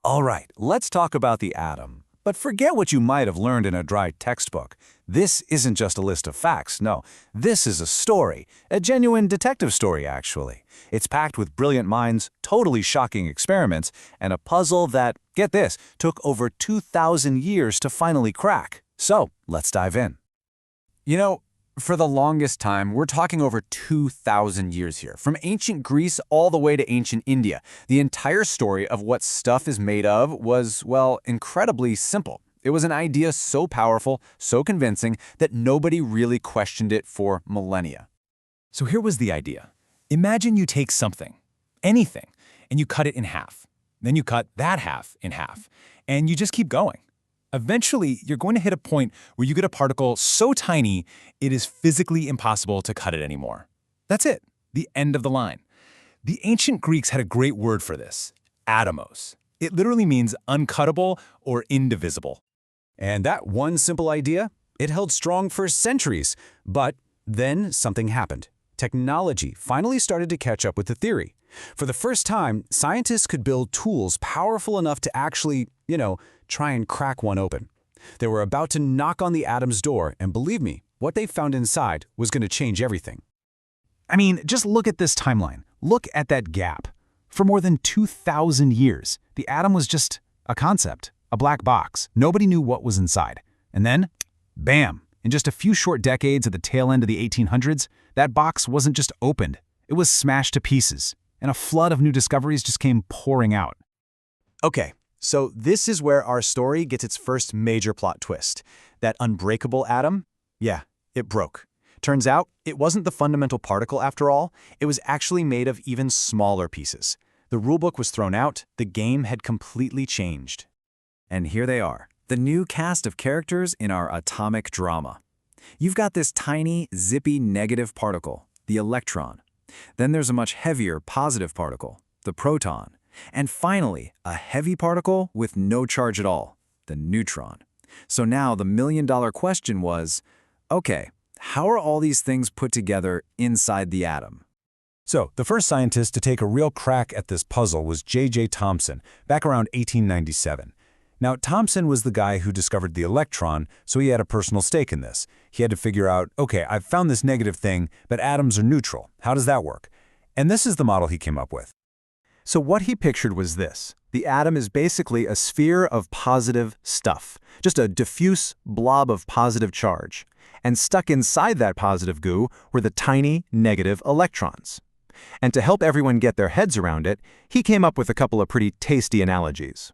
All right, let's talk about the atom. But forget what you might have learned in a dry textbook. This isn't just a list of facts, no. This is a story, a genuine detective story, actually. It's packed with brilliant minds, totally shocking experiments, and a puzzle that, get this, took over 2,000 years to finally crack. So, let's dive in. You know, for the longest time, we're talking over 2,000 years here. From ancient Greece all the way to ancient India, the entire story of what stuff is made of was, well, incredibly simple. It was an idea so powerful, so convincing, that nobody really questioned it for millennia. So here was the idea. Imagine you take something, anything, and you cut it in half. Then you cut that half in half, and you just keep going. Eventually, you're going to hit a point where you get a particle so tiny, it is physically impossible to cut it anymore. That's it, the end of the line. The ancient Greeks had a great word for this, atomos. It literally means uncuttable or indivisible. And that one simple idea, it held strong for centuries. But then something happened. Technology finally started to catch up with the theory. For the first time, scientists could build tools powerful enough to actually, try and crack one open. They were about to knock on the atom's door, and believe me, what they found inside was going to change everything. I mean, just look at this timeline. Look at that gap. For more than 2,000 years, the atom was just a concept, a black box. Nobody knew what was inside. And then, bam, in just a few short decades at the tail end of the 1800s, that box wasn't just opened. It was smashed to pieces, and a flood of new discoveries just came pouring out. Okay, so this is where our story gets its first major plot twist. That unbreakable atom? Yeah, it broke. Turns out, it wasn't the fundamental particle after all. It was actually made of even smaller pieces. The rulebook was thrown out. The game had completely changed. And here they are, the new cast of characters in our atomic drama. You've got this tiny, zippy negative particle, the electron. Then there's a much heavier positive particle, the proton. And finally, a heavy particle with no charge at all, the neutron. So now the million-dollar question was, okay, how are all these things put together inside the atom? So, the first scientist to take a real crack at this puzzle was J.J. Thomson, back around 1897. Now, Thomson was the guy who discovered the electron, so he had a personal stake in this. He had to figure out, okay, I've found this negative thing, but atoms are neutral. How does that work? And this is the model he came up with. So what he pictured was this. The atom is basically a sphere of positive stuff, just a diffuse blob of positive charge. And stuck inside that positive goo were the tiny negative electrons. And to help everyone get their heads around it, he came up with a couple of pretty tasty analogies.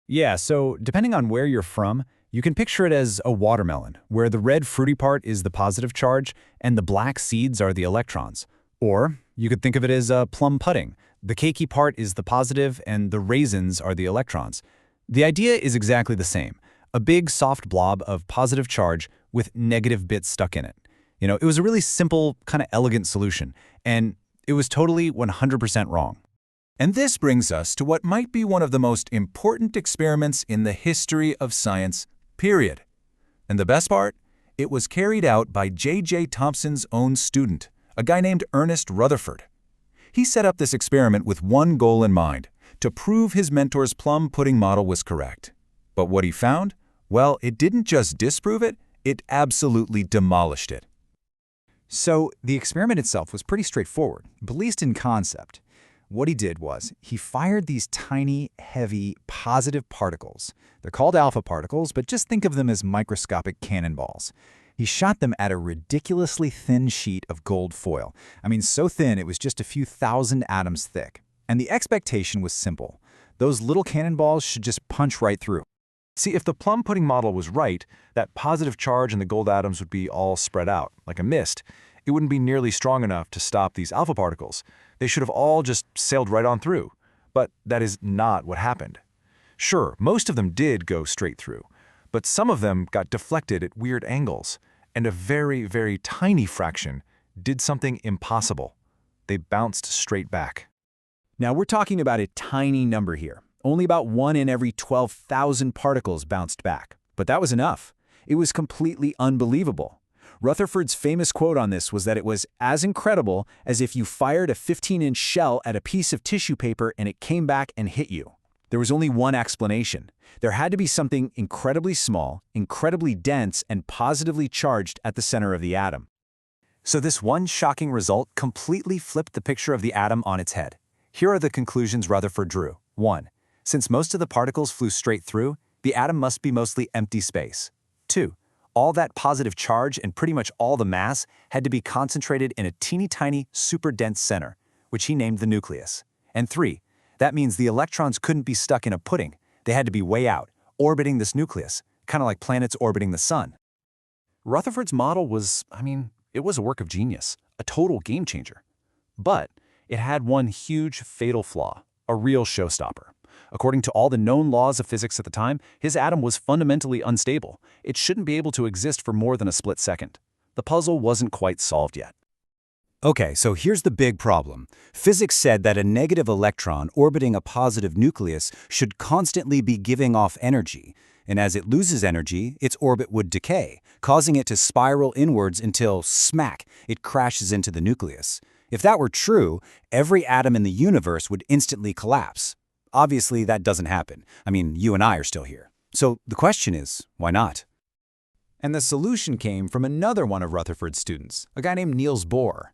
Yeah, so depending on where you're from, you can picture it as a watermelon, where the red fruity part is the positive charge and the black seeds are the electrons. Or you could think of it as plum pudding. The cakey part is the positive and the raisins are the electrons. The idea is exactly the same. A big soft blob of positive charge with negative bits stuck in it. It was a really simple, kind of elegant solution, and it was totally 100% wrong. And this brings us to what might be one of the most important experiments in the history of science, period. And the best part? It was carried out by J.J. Thomson's own student, a guy named Ernest Rutherford. He set up this experiment with one goal in mind, to prove his mentor's plum pudding model was correct. But what he found? Well, it didn't just disprove it, it absolutely demolished it. So the experiment itself was pretty straightforward, at least in concept. What he did was, he fired these tiny, heavy, positive particles. They're called alpha particles, but just think of them as microscopic cannonballs. He shot them at a ridiculously thin sheet of gold foil. I mean, so thin it was just a few thousand atoms thick. And the expectation was simple. Those little cannonballs should just punch right through. See, if the plum pudding model was right, that positive charge in the gold atoms would be all spread out, like a mist. It wouldn't be nearly strong enough to stop these alpha particles. They should have all just sailed right on through. But that is not what happened. Sure, most of them did go straight through, but some of them got deflected at weird angles, and a very, very tiny fraction did something impossible. They bounced straight back. Now we're talking about a tiny number here. Only about 1 in every 12,000 particles bounced back. But that was enough. It was completely unbelievable. Rutherford's famous quote on this was that it was as incredible as if you fired a 15-inch shell at a piece of tissue paper and it came back and hit you. There was only one explanation. There had to be something incredibly small, incredibly dense, and positively charged at the center of the atom. So this one shocking result completely flipped the picture of the atom on its head. Here are the conclusions Rutherford drew. 1. Since most of the particles flew straight through, the atom must be mostly empty space. 2. All that positive charge and pretty much all the mass had to be concentrated in a teeny-tiny, super-dense center, which he named the nucleus. And 3. That means the electrons couldn't be stuck in a pudding. They had to be way out, orbiting this nucleus, kind of like planets orbiting the sun. Rutherford's model was, it was a work of genius, a total game changer. But it had one huge fatal flaw, a real showstopper. According to all the known laws of physics at the time, his atom was fundamentally unstable. It shouldn't be able to exist for more than a split second. The puzzle wasn't quite solved yet. Okay, so here's the big problem. Physics said that a negative electron orbiting a positive nucleus should constantly be giving off energy, and as it loses energy, its orbit would decay, causing it to spiral inwards until, smack, it crashes into the nucleus. If that were true, every atom in the universe would instantly collapse. Obviously, that doesn't happen. You and I are still here. So the question is, why not? And the solution came from another one of Rutherford's students, a guy named Niels Bohr.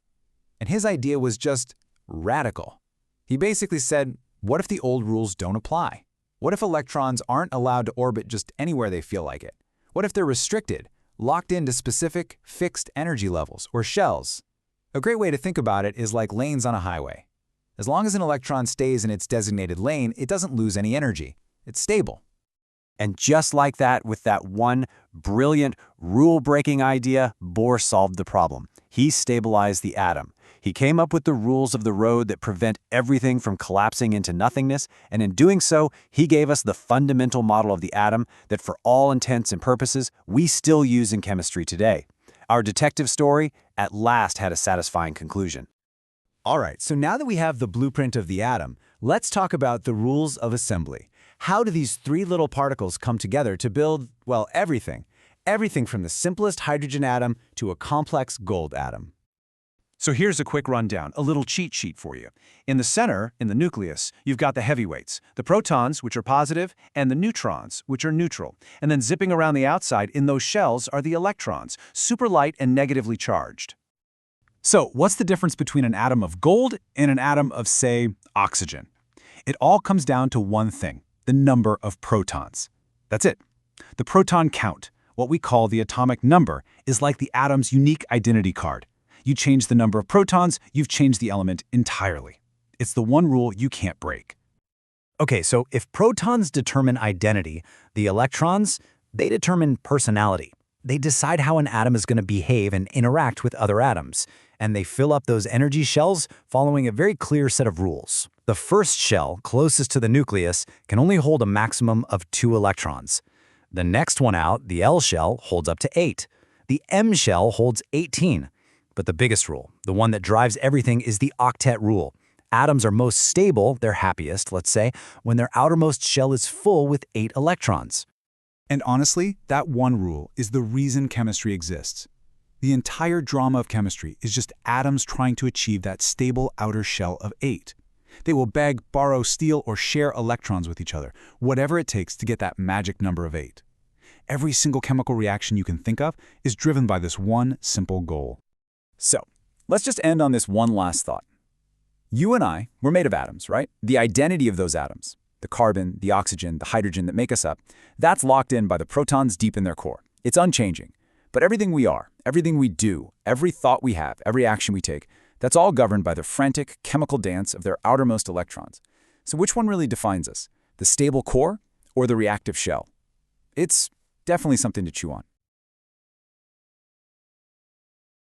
And his idea was just radical. He basically said, what if the old rules don't apply? What if electrons aren't allowed to orbit just anywhere they feel like it? What if they're restricted, locked into specific, fixed energy levels, or shells? A great way to think about it is like lanes on a highway. As long as an electron stays in its designated lane, it doesn't lose any energy. It's stable. And just like that, with that one brilliant, rule-breaking idea, Bohr solved the problem. He stabilized the atom. He came up with the rules of the road that prevent everything from collapsing into nothingness, and in doing so, he gave us the fundamental model of the atom that for all intents and purposes, we still use in chemistry today. Our detective story at last had a satisfying conclusion. All right, so now that we have the blueprint of the atom, let's talk about the rules of assembly. How do these three little particles come together to build, well, everything? Everything from the simplest hydrogen atom to a complex gold atom. So here's a quick rundown, a little cheat sheet for you. In the center, in the nucleus, you've got the heavyweights, the protons, which are positive, and the neutrons, which are neutral. And then zipping around the outside in those shells are the electrons, super light and negatively charged. So what's the difference between an atom of gold and an atom of, say, oxygen? It all comes down to one thing, the number of protons. That's it. The proton count, what we call the atomic number, is like the atom's unique identity card. You change the number of protons, you've changed the element entirely. It's the one rule you can't break. Okay, so if protons determine identity, the electrons, they determine personality. They decide how an atom is going to behave and interact with other atoms, and they fill up those energy shells following a very clear set of rules. The first shell, closest to the nucleus, can only hold a maximum of 2 electrons. The next one out, the L shell, holds up to 8. The M shell holds 18. But the biggest rule, the one that drives everything, is the octet rule. Atoms are most stable, they're happiest, let's say, when their outermost shell is full with 8 electrons. And honestly, that one rule is the reason chemistry exists. The entire drama of chemistry is just atoms trying to achieve that stable outer shell of 8. They will beg, borrow, steal, or share electrons with each other, whatever it takes to get that magic number of 8. Every single chemical reaction you can think of is driven by this one simple goal. So, let's just end on this one last thought. You and I, we're made of atoms, right? The identity of those atoms, the carbon, the oxygen, the hydrogen that make us up, that's locked in by the protons deep in their core. It's unchanging. But everything we are, everything we do, every thought we have, every action we take, that's all governed by the frantic chemical dance of their outermost electrons. So which one really defines us? The stable core or the reactive shell? It's definitely something to chew on.